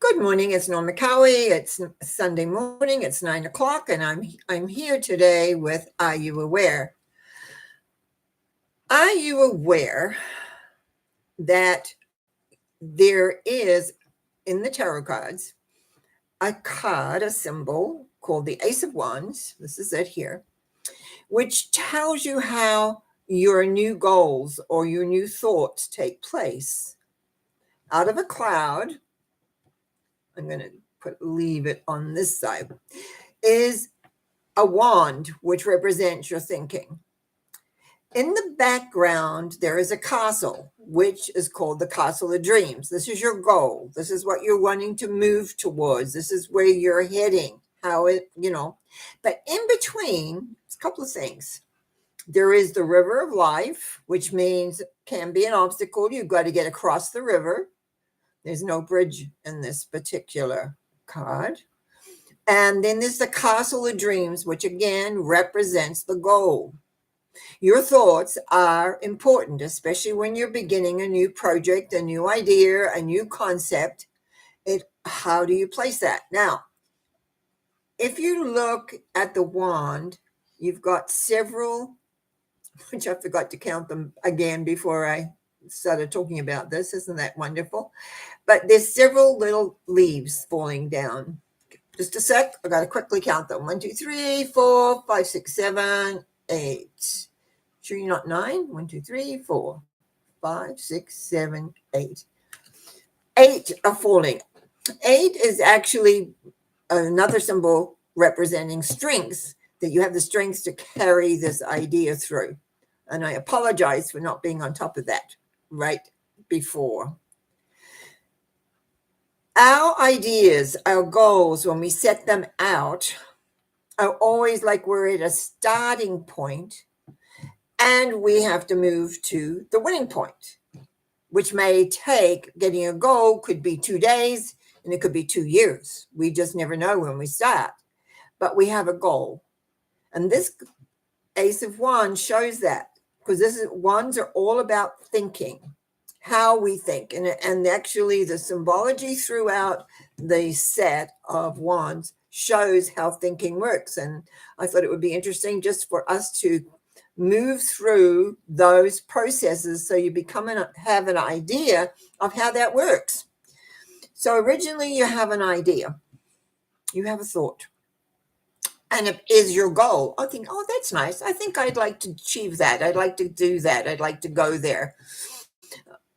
Good morning. It's Norma Cowie. It's Sunday morning. It's 9 o'clock, and I'm here today with Are You Aware? Are you aware that there is in the tarot cards a card, a symbol called the Ace of Wands? This is it here, which tells you how your new goals or your new thoughts take place. Out of a cloud, I'm going to leave it on this side, is a wand, which represents your thinking. In the background, there is a castle, which is called the Castle of Dreams. This is your goal. This is what you're wanting to move towards. This is where you're heading, But in between, it's a couple of things. There is the river of life, which means can be an obstacle. You've got to get across the river. There's no bridge in this particular card. And then there's the Castle of Dreams, which again represents the goal. Your thoughts are important, especially when you're beginning a new project, a new idea, a new concept. How do you place that? Now, if you look at the wand, you've got several, which I forgot to count them again before I started talking about this. Isn't that wonderful? But there's several little leaves falling down. Just a sec. I got to quickly count them. 1, 2, 3, 4, 5, 6, 7, 8. Sure you're not 9? 1, 2, 3, 4, 5, 6, 7, 8. 8 are falling. 8 is actually another symbol representing strength, that you have the strength to carry this idea through. And I apologize for not being on top of that right before. Our ideas, our goals, when we set them out, are always like we're at a starting point and we have to move to the winning point, which may take, getting a goal could be 2 days and it could be 2 years. We just never know when we start, but we have a goal. And this Ace of Wands shows that, because wands are all about thinking, how we think. And actually the symbology throughout the set of wands shows how thinking works. And I thought it would be interesting just for us to move through those processes so you have an idea of how that works. So originally you have an idea, you have a thought, and it is your goal. I think, oh, that's nice. I think I'd like to achieve that. I'd like to do that. I'd like to go there.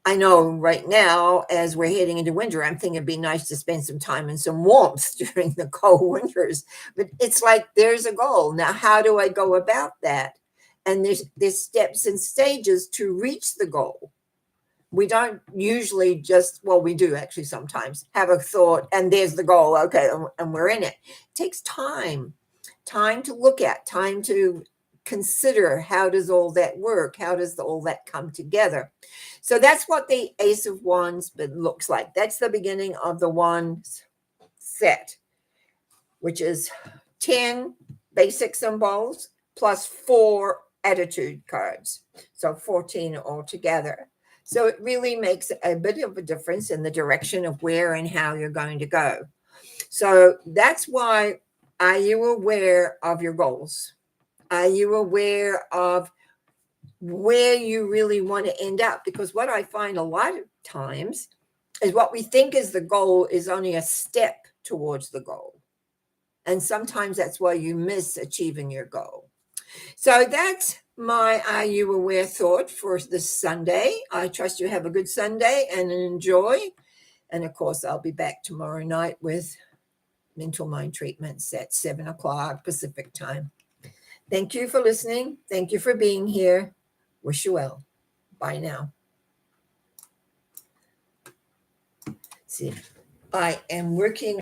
I know right now, as we're heading into winter, I'm thinking it'd be nice to spend some time in some warmth during the cold winters. But it's like there's a goal. Now, how do I go about that? And there's steps and stages to reach the goal. We don't usually we do actually sometimes have a thought and there's the goal. Okay, and we're in it. It takes time to look at, time to consider, how does all that work? How does all that come together? So that's what the Ace of Wands looks like. That's the beginning of the Wands set, which is 10 basic symbols plus 4 attitude cards. So 14 altogether. So it really makes a bit of a difference in the direction of where and how you're going to go. So that's why, are you aware of your goals? Are you aware of where you really want to end up? Because what I find a lot of times is what we think is the goal is only a step towards the goal. And sometimes that's why you miss achieving your goal. So that's my Are You Aware thought for this Sunday. I trust you have a good Sunday and enjoy. And of course, I'll be back tomorrow night with mental mind treatments at 7 o'clock Pacific time. Thank you for listening. Thank you for being here. Wish you well. Bye now. See, I am working